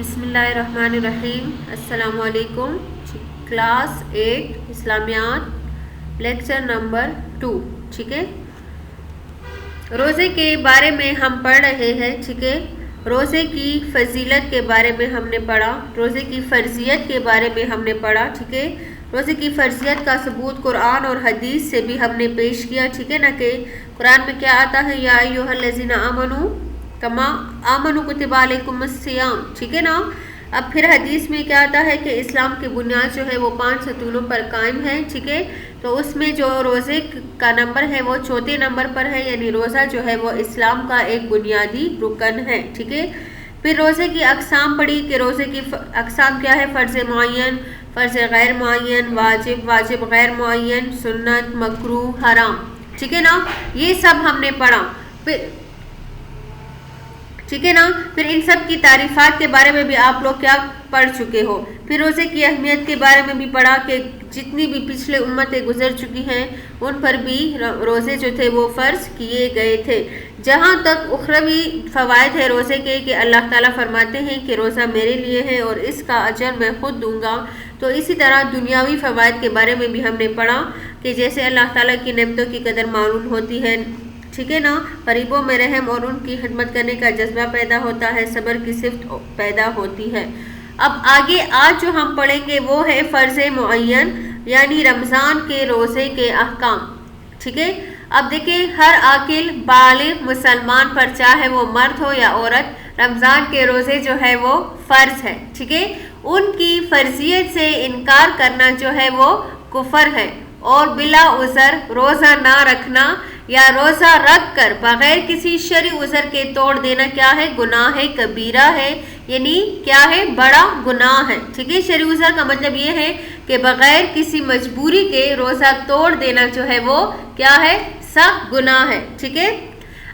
بسم اللہ الرحمن الرحیم. السلام علیکم. کلاس 8 اسلامیات لیکچر نمبر 2. ٹھیک ہے، روزے کے بارے میں ہم پڑھ رہے ہیں. ٹھیک ہے، روزے کی فضیلت کے بارے میں ہم نے پڑھا، روزے کی فرضیت کے بارے میں ہم نے پڑھا. ٹھیک ہے، روزے کی فرضیت کا ثبوت قرآن اور حدیث سے بھی ہم نے پیش کیا. ٹھیک ہے نا، کہ قرآن میں کیا آتا ہے، یا ایھا الذین آمنوا کما آمنوا کتب علیکم الصیام. ٹھیک ہے نا. اب پھر حدیث میں کیا آتا ہے کہ اسلام کی بنیاد جو ہے وہ 5 ستونوں پر قائم ہے. ٹھیک ہے، تو اس میں جو روزے کا نمبر ہے وہ 4 نمبر پر ہے، یعنی روزہ جو ہے وہ اسلام کا ایک بنیادی رکن ہے. ٹھیک ہے، پھر روزے کی اقسام پڑھی کہ روزے کی اقسام کیا ہے: فرض معین، فرض غیر معین، واجب، واجب غیر معین، سنت، مکروہ، حرام. ٹھیک ہے نا، یہ سب ہم نے پڑھا. ٹھیک ہے نا، پھر ان سب کی تعریفات کے بارے میں بھی آپ لوگ کیا پڑھ چکے ہو. پھر روزے کی اہمیت کے بارے میں بھی پڑھا کہ جتنی بھی پچھلے امتیں گزر چکی ہیں ان پر بھی روزے جو تھے وہ فرض کیے گئے تھے. جہاں تک اخروی فوائد ہے روزے کے کہ اللہ تعالیٰ فرماتے ہیں کہ روزہ میرے لیے ہے اور اس کا اجر میں خود دوں گا، تو اسی طرح دنیاوی فوائد کے بارے میں بھی ہم نے پڑھا کہ جیسے اللہ تعالیٰ کی نعمتوں کی قدر معلوم ہوتی ہے. ٹھیک ہے نا، غریبوں میں رحم اور ان کی خدمت کرنے کا جذبہ پیدا ہوتا ہے، صبر کی صفت پیدا ہوتی ہے. اب آگے آج جو ہم پڑھیں گے وہ ہے فرض معین، یعنی رمضان کے روزے کے احکام. ٹھیک ہے، اب دیکھیں ہر عاقل بالغ مسلمان پر چاہے وہ مرد ہو یا عورت، رمضان کے روزے جو ہے وہ فرض ہے. ٹھیک ہے، ان کی فرضیت سے انکار کرنا جو ہے وہ کفر ہے، اور بلا عذر روزہ نہ رکھنا یا روزہ رکھ کر بغیر کسی شرعی عذر کے توڑ دینا کیا ہے؟ گناہ ہے، کبیرہ ہے، یعنی کیا ہے؟ بڑا گناہ ہے. ٹھیک ہے، شرعی عذر کا مطلب یہ ہے کہ بغیر کسی مجبوری کے روزہ توڑ دینا جو ہے وہ کیا ہے؟ سخت گناہ ہے. ٹھیک ہے،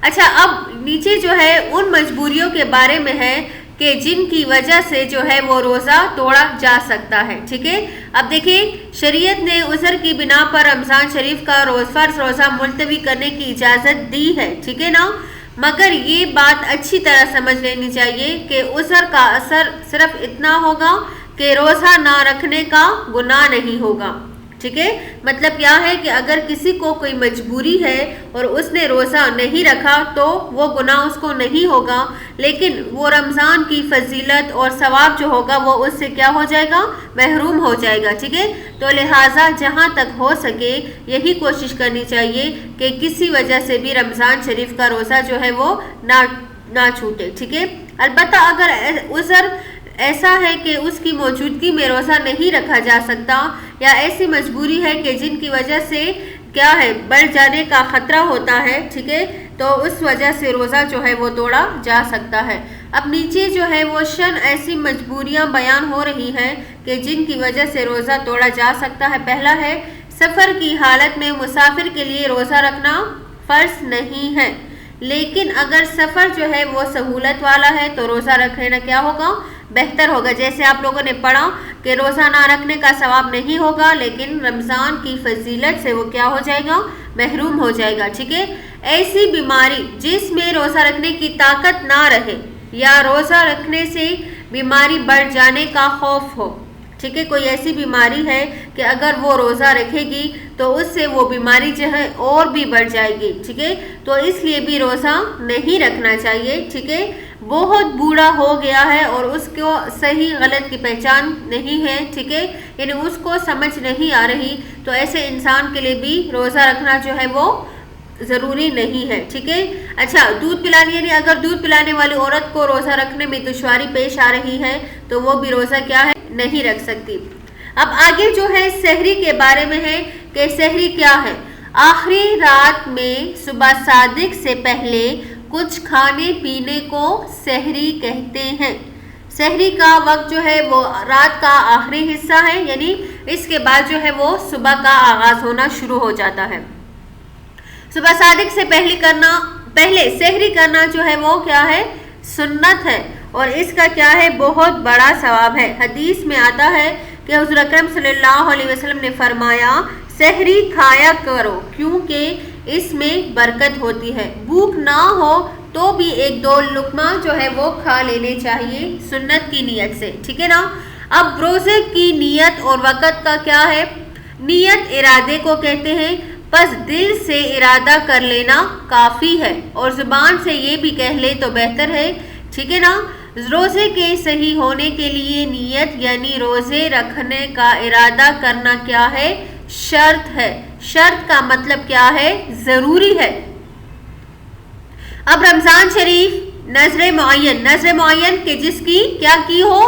اچھا اب نیچے جو ہے ان مجبوریوں کے بارے میں ہے کہ جن کی وجہ سے جو ہے وہ روزہ توڑا جا سکتا ہے. ٹھیک ہے، اب دیکھیں شریعت نے عذر کی بنا پر رمضان شریف کا فرض روزہ ملتوی کرنے کی اجازت دی ہے. ٹھیک ہے نا، مگر یہ بات اچھی طرح سمجھ لینی چاہیے کہ عذر کا اثر صرف اتنا ہوگا کہ روزہ نہ رکھنے کا گناہ نہیں ہوگا. ٹھیک ہے، مطلب کیا ہے کہ اگر کسی کو کوئی مجبوری ہے اور اس نے روزہ نہیں رکھا تو وہ گناہ اس کو نہیں ہوگا، لیکن وہ رمضان کی فضیلت اور ثواب جو ہوگا وہ اس سے کیا ہو جائے گا؟ محروم ہو جائے گا. ٹھیک ہے، تو لہٰذا جہاں تک ہو سکے یہی کوشش کرنی چاہیے کہ کسی وجہ سے بھی رمضان شریف کا روزہ جو ہے وہ نہ چھوٹے. ٹھیک ہے، البتہ اگر عذر ایسا ہے کہ اس کی موجودگی میں روزہ نہیں رکھا جا سکتا یا ایسی مجبوری ہے کہ جن کی وجہ سے کیا ہے بڑھ جانے کا خطرہ ہوتا ہے، ٹھیک ہے، تو اس وجہ سے روزہ جو ہے وہ توڑا جا سکتا ہے. اب نیچے جو ہے وہ ایسی مجبوریاں بیان ہو رہی ہیں کہ جن کی وجہ سے روزہ توڑا جا سکتا ہے. پہلا ہے سفر کی حالت میں مسافر کے لیے روزہ رکھنا فرض نہیں ہے، لیکن اگر سفر جو ہے وہ سہولت والا ہے تو روزہ رکھ لینا کیا ہوگا؟ بہتر ہوگا. جیسے آپ لوگوں نے پڑھا کہ روزہ نہ رکھنے کا ثواب نہیں ہوگا، لیکن رمضان کی فضیلت سے وہ کیا ہو جائے گا؟ محروم ہو جائے گا. ٹھیک ہے، ایسی بیماری جس میں روزہ رکھنے کی طاقت نہ رہے یا روزہ رکھنے سے بیماری بڑھ جانے کا خوف ہو. ٹھیک ہے، کوئی ایسی بیماری ہے کہ اگر وہ روزہ رکھے گی تو اس سے وہ بیماری جو ہے اور بھی بڑھ جائے گی. ٹھیک ہے، تو اس لیے بھی روزہ نہیں رکھنا چاہیے. ٹھیک ہے، بہت بوڑھا ہو گیا ہے اور اس کو صحیح غلط کی پہچان نہیں ہے، ٹھیک ہے، یعنی اس کو سمجھ نہیں آ رہی، تو ایسے انسان کے لیے بھی روزہ رکھنا جو ہے وہ ضروری نہیں ہے. ٹھیک ہے، اچھا دودھ پلانے، یعنی اگر دودھ پلانے والی عورت کو روزہ رکھنے میں دشواری پیش آ رہی ہے تو وہ بھی روزہ کیا ہے؟ نہیں رکھ سکتی. اب آگے جو ہے سحری کے بارے میں ہے کہ سحری کیا ہے. آخری رات میں صبح صادق سے پہلے کچھ کھانے پینے کو سحری کہتے ہیں. سحری کا وقت جو ہے وہ رات کا آخری حصہ ہے، یعنی اس کے بعد جو ہے وہ صبح کا آغاز ہونا شروع ہو جاتا ہے. صبح صادق سے پہلے سحری کرنا جو ہے وہ کیا ہے؟ سنت ہے، اور اس کا کیا ہے؟ بہت بڑا ثواب ہے. حدیث میں آتا ہے کہ حضور اکرم صلی اللہ علیہ وسلم نے فرمایا سحری کھایا کرو کیونکہ اس میں برکت ہوتی ہے. بھوک نہ ہو تو بھی 1-2 لقمہ جو ہے وہ کھا لینے چاہیے سنت کی نیت سے، ٹھیک ہے نا۔ اب روزے کی نیت اور وقت کا کیا ہے؟ نیت ارادے کو کہتے ہیں، بس دل سے ارادہ کر لینا کافی ہے، اور زبان سے یہ بھی کہہ لے تو بہتر ہے، ٹھیک ہے نا۔ روزے کے صحیح ہونے کے لیے نیت یعنی روزے رکھنے کا ارادہ کرنا کیا ہے؟ شرط ہے۔ شرط کا مطلب کیا ہے؟ ضروری ہے۔ اب رمضان شریف نظر معین کہ جس کی کیا کی ہو؟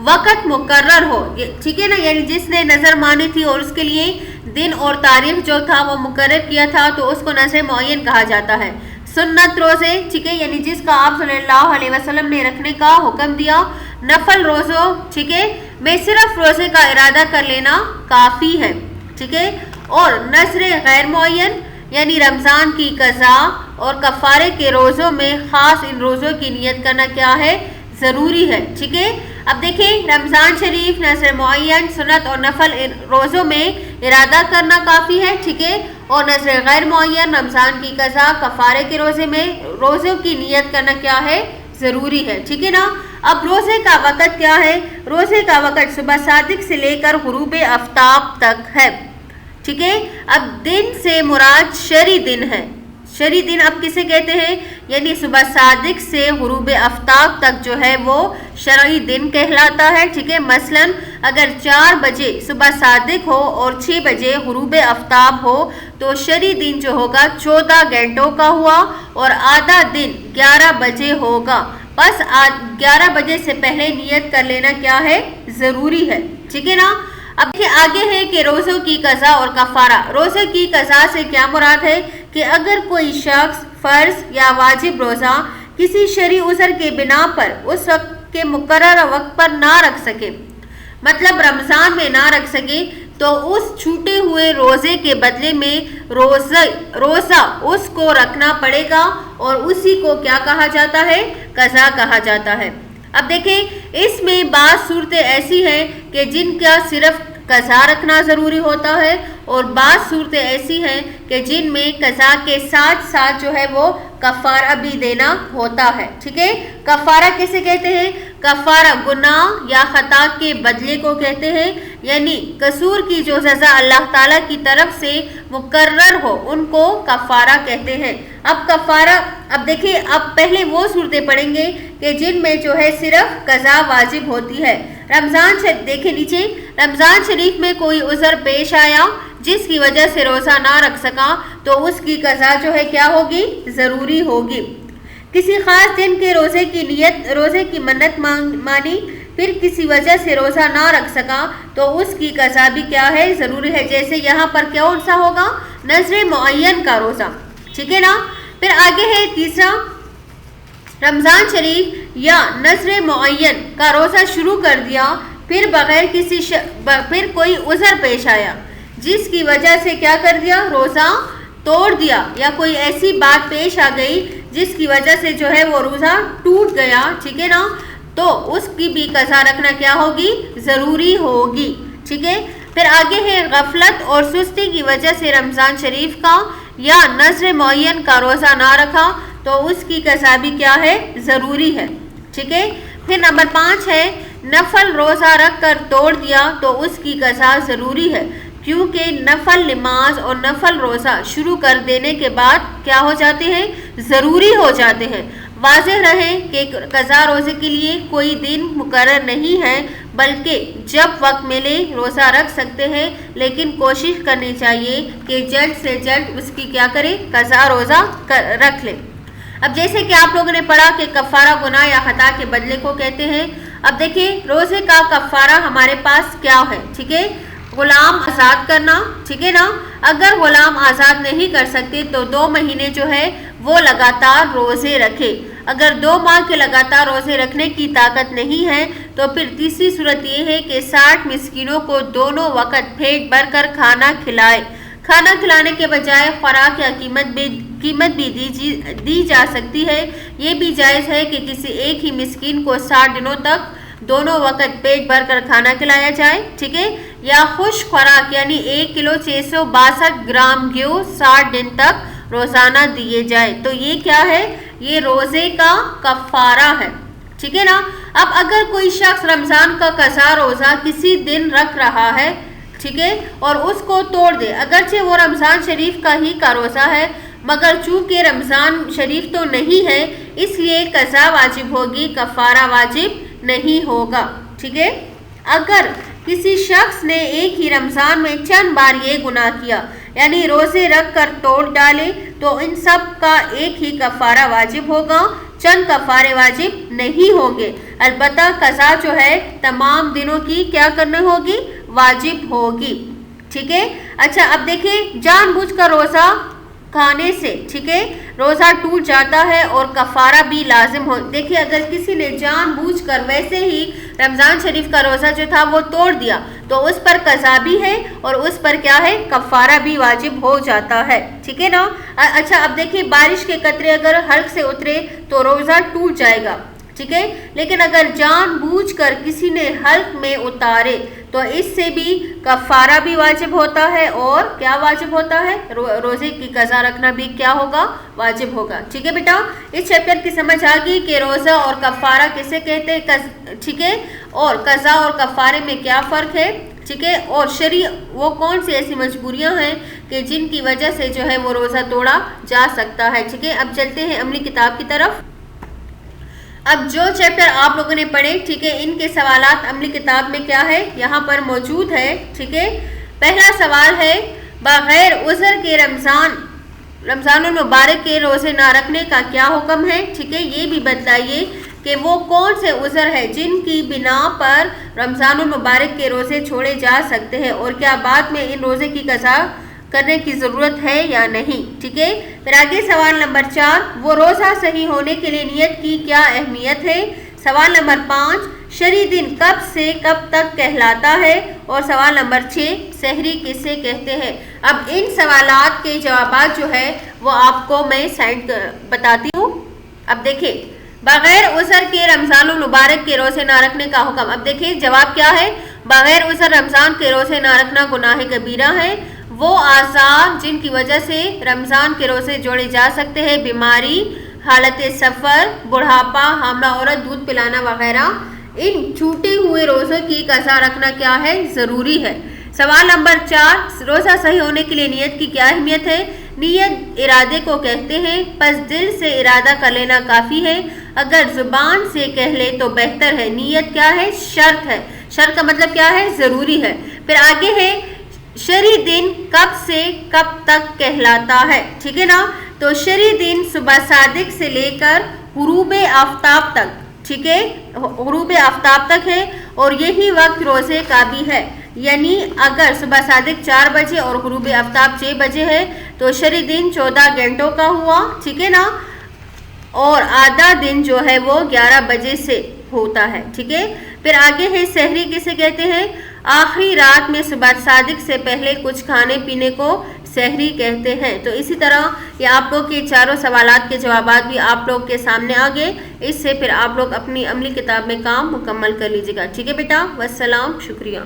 وقت مقرر ہو، ٹھیک ہے نا، یعنی جس نے نظر مانی تھی اور اس کے لیے دن اور تاریخ جو تھا وہ مقرر کیا تھا تو اس کو نظر معین کہا جاتا ہے۔ سنت روزے، ٹھیک ہے، یعنی جس کا آپ صلی اللہ علیہ وسلم نے رکھنے کا حکم دیا۔ نفل روزوں، ٹھیک ہے، میں صرف روزے کا ارادہ کر لینا کافی ہے، ٹھیک ہے۔ اور نظر غیر معین یعنی رمضان کی قضا اور کفارے کے روزوں میں خاص ان روزوں کی نیت کرنا کیا ہے؟ ضروری ہے، ٹھیک ہے۔ اب دیکھیں، رمضان شریف نظر معین، سنت اور نفل روزوں میں ارادہ کرنا کافی ہے، ٹھیک ہے، اور نظر غیر معین رمضان کی قضا کفارے کے روزے میں روزوں کی نیت کرنا کیا ہے؟ ضروری ہے، ٹھیک ہے نا۔ اب روزے کا وقت کیا ہے؟ روزے کا وقت صبح صادق سے لے کر غروب آفتاب تک ہے، ٹھیک ہے۔ اب دن سے مراد شرعی دن ہے۔ شرعی دن اب کسے کہتے ہیں؟ یعنی صبح صادق سے غروب آفتاب تک جو ہے وہ شرعی دن کہلاتا ہے، ٹھیک ہے۔ مثلا اگر 4 بجے صبح صادق ہو اور 6 بجے غروب آفتاب ہو تو شرعی دن جو ہوگا 14 گھنٹوں کا ہوا اور آدھا دن 11 بجے ہوگا۔ بس 11 بجے سے پہلے نیت کر لینا کیا ہے؟ ضروری ہے، ٹھیک ہے نا۔ اب آگے ہے کہ روزوں کی قضا اور کفارہ۔ روزے کی قضا سے کیا مراد ہے؟ کہ اگر کوئی شخص فرض یا واجب روزہ کسی شرعی عذر کے بنا پر اس وقت کے مقررہ وقت پر نہ رکھ سکے، مطلب رمضان میں نہ رکھ سکے، تو اس چھوٹے ہوئے روزے کے بدلے میں روزہ اس کو رکھنا پڑے گا، اور اسی کو کیا کہا جاتا ہے؟ قضا کہا جاتا ہے۔ اب دیکھیں، اس میں بعض صورتیں ایسی ہیں کہ جن کا صرف قضا رکھنا ضروری ہوتا ہے، اور بعض صورتیں ایسی ہیں کہ جن میں قضا کے ساتھ ساتھ جو ہے وہ کفارہ بھی دینا ہوتا ہے، ٹھیک ہے۔ کفارہ کسے کہتے ہیں؟ کفارہ گناہ یا خطا کے بدلے کو کہتے ہیں، یعنی قصور کی جو سزا اللہ تعالیٰ کی طرف سے مقرر ہو ان کو کفارہ کہتے ہیں۔ اب کفارہ، اب دیکھیں، اب پہلے وہ صورتیں پڑھیں گے کہ جن میں جو ہے صرف قضا واجب ہوتی ہے۔ رمضان شریف، دیکھیں نیچے، رمضان شریف میں کوئی عذر پیش آیا جس کی وجہ سے روزہ نہ رکھ سکا تو اس کی قضا جو ہے کیا ہوگی؟ ضروری ہوگی۔ کسی خاص دن کے روزے کی نیت، روزے کی منت مانی، پھر کسی وجہ سے روزہ نہ رکھ سکا تو اس کی قضا بھی کیا ہے؟ ضروری ہے۔ جیسے یہاں پر کون سا ہوگا؟ نظر معین کا روزہ، ٹھیک ہے نا۔ پھر آگے ہے تیسرا، رمضان شریف یا نظر معین کا روزہ شروع کر دیا، پھر بغیر پھر کوئی عذر پیش آیا جس کی وجہ سے کیا کر دیا؟ روزہ توڑ دیا، یا کوئی ایسی بات پیش آ گئی جس کی وجہ سے جو ہے وہ روزہ ٹوٹ گیا، ٹھیک ہے نا، تو اس کی بھی قضا رکھنا کیا ہوگی؟ ضروری ہوگی، ٹھیک ہے۔ پھر آگے ہے غفلت اور سستی کی وجہ سے رمضان شریف کا یا نظر معین کا روزہ نہ رکھا تو اس کی قضا بھی کیا ہے؟ ضروری ہے، ٹھیک ہے۔ پھر نمبر 5 ہے نفل روزہ رکھ کر توڑ دیا تو اس کی قضا ضروری ہے، کیونکہ نفل نماز اور نفل روزہ شروع کر دینے کے بعد کیا ہو جاتے ہیں؟ ضروری ہو جاتے ہیں۔ واضح رہے کہ قضا روزے کے لیے کوئی دن مقرر نہیں ہے، بلکہ جب وقت ملے روزہ رکھ سکتے ہیں، لیکن کوشش کرنی چاہیے کہ جلد سے جلد اس کی کیا کرے؟ قضا روزہ رکھ لیں۔ اب جیسے کہ آپ لوگوں نے پڑھا کہ کفارہ گناہ یا خطا کے بدلے کو کہتے ہیں۔ اب دیکھیں، روزے کا کفارہ ہمارے پاس کیا ہے، ٹھیک ہے؟ غلام آزاد کرنا، ٹھیک ہے نا۔ اگر غلام آزاد نہیں کر سکتے تو 2 مہینے جو ہے وہ لگاتار روزے رکھے۔ اگر 2 ماہ کے لگاتار روزے رکھنے کی طاقت نہیں ہے تو پھر تیسری صورت یہ ہے کہ 60 مسکینوں کو دونوں وقت پیٹ بھر کر کھانا کھلائے۔ کھانا کھلانے کے بجائے خوراک یا قیمت بھی دی جا سکتی ہے۔ یہ بھی جائز ہے کہ کسی ایک ہی مسکین کو 60 دنوں تک دونوں وقت پیٹ بھر کر کھانا کھلایا جائے، ٹھیک ہے، یا خشک خوراک یعنی 1 کلو 662 گرام گیہوں 60 دن تک روزانہ دیے جائے۔ تو یہ کیا ہے؟ یہ روزے کا کفارہ ہے، ٹھیک ہے نا۔ اب اگر کوئی شخص رمضان کا قضا روزہ کسی دن رکھ رہا ہے، ٹھیک ہے، اور اس کو توڑ دے، اگرچہ وہ رمضان شریف کا ہی کا روزہ ہے مگر چونکہ رمضان شریف تو نہیں ہے اس لیے قضا واجب ہوگی، کفارہ واجب نہیں ہوگا، ٹھیک ہے۔ اگر کسی شخص نے ایک ہی رمضان میں چند بار یہ گناہ کیا یعنی روزے رکھ کر توڑ ڈالے تو ان سب کا ایک ہی کفارہ واجب ہوگا، چند کفارے واجب نہیں ہوں گے، البتہ قضا جو ہے تمام دنوں کی کیا کرنے ہوگی، واجب ہوگی، ٹھیک ہے۔ اچھا اب دیکھیں جان بوجھ کر روزہ کھانے سے، ٹھیک ہے، روزہ ٹوٹ جاتا ہے اور کفارہ بھی لازم ہو۔ دیکھیں اگر کسی نے جان بوجھ کر ویسے ہی رمضان شریف کا روزہ جو تھا وہ توڑ دیا تو اس پر قضا بھی ہے اور اس پر کیا ہے، کفارہ بھی واجب ہو جاتا ہے، ٹھیک ہے نا۔ اچھا اب دیکھیں بارش کے قطرے اگر حلق سے اترے تو روزہ ٹوٹ جائے گا، ٹھیک ہے، لیکن اگر جان بوجھ کر کسی نے حلق میں اتارے تو اس سے بھی کفارہ بھی واجب ہوتا ہے اور کیا واجب ہوتا ہے، روزے کی قضا رکھنا بھی کیا ہوگا، واجب ہوگا، ٹھیک ہے بیٹا۔ اس چیپٹر کی سمجھ آ گئی کہ روزہ اور کفارہ کسے کہتے ہیں، ٹھیک ہے، اور قضا اور کفارے میں کیا فرق ہے، ٹھیک ہے، اور شرعی وہ کون سی ایسی مجبوریاں ہیں کہ جن کی وجہ سے جو ہے وہ روزہ توڑا جا سکتا ہے، ٹھیک ہے۔ اب چلتے ہیں عملی کتاب کی طرف۔ اب جو چیپٹر آپ لوگوں نے پڑھے، ٹھیک ہے، ان کے سوالات عملی کتاب میں کیا ہے، یہاں پر موجود ہے، ٹھیک ہے۔ پہلا سوال ہے بغیر عذر کے رمضان المبارک کے روزے نہ رکھنے کا کیا حکم ہے، ٹھیک ہے، یہ بھی بتائیے کہ وہ کون سے عذر ہے جن کی بنا پر رمضان المبارک کے روزے چھوڑے جا سکتے ہیں اور کیا بعد میں ان روزے کی قضا کرنے کی ضرورت ہے یا نہیں، ٹھیک ہے۔ پھر آگے سوال نمبر 4 وہ روزہ صحیح ہونے کے لیے نیت کی کیا اہمیت ہے۔ سوال نمبر 5 شرعی دن کب سے کب تک کہلاتا ہے، اور سوال نمبر 6 سحری کسے کہتے ہیں۔ اب ان سوالات کے جوابات جو ہے وہ آپ کو میں سینڈ بتاتی ہوں۔ اب دیکھیں بغیر عذر کے رمضان المبارک کے روزے نہ رکھنے کا حکم، اب دیکھیں جواب کیا ہے، بغیر عذر رمضان کے روزے نہ رکھنا گناہ کبیرہ ہے۔ وہ اعذار جن کی وجہ سے رمضان کے روزے جوڑے جا سکتے ہیں، بیماری، حالت سفر، بڑھاپا، حاملہ عورت، دودھ پلانا وغیرہ، ان چھوٹے ہوئے روزوں کی قضا رکھنا کیا ہے، ضروری ہے۔ سوال نمبر 4 روزہ صحیح ہونے کے لیے نیت کی کیا اہمیت ہے۔ نیت ارادے کو کہتے ہیں، پس دل سے ارادہ کر لینا کافی ہے، اگر زبان سے کہہ لے تو بہتر ہے۔ نیت کیا ہے، شرط ہے، شرط کا مطلب کیا ہے، ضروری ہے۔ پھر آگے ہے شرعی دن کب سے کب تک کہلاتا ہے، ٹھیک ہے نا۔ تو شرعی دن صبح صادق سے لے کر غروب آفتاب تک، ٹھیک ہے، غروب آفتاب تک ہے اور یہی وقت روزے کا بھی ہے، یعنی اگر صبح صادق 4 بجے اور غروب آفتاب 6 بجے ہے تو شرعی دن 14 گھنٹوں کا ہوا، ٹھیک ہے نا، اور آدھا دن جو ہے وہ 11 بجے سے ہوتا ہے، ٹھیک ہے۔ پھر آگے ہے سحری کسے کہتے ہیں، آخری رات میں صبح صادق سے پہلے کچھ کھانے پینے کو سحری کہتے ہیں۔ تو اسی طرح یہ آپ لوگ کے چاروں سوالات کے جوابات بھی آپ لوگ کے سامنے آ گئے، اس سے پھر آپ لوگ اپنی عملی کتاب میں کام مکمل کر لیجیے گا، ٹھیک ہے بیٹا۔ والسلام، شکریہ۔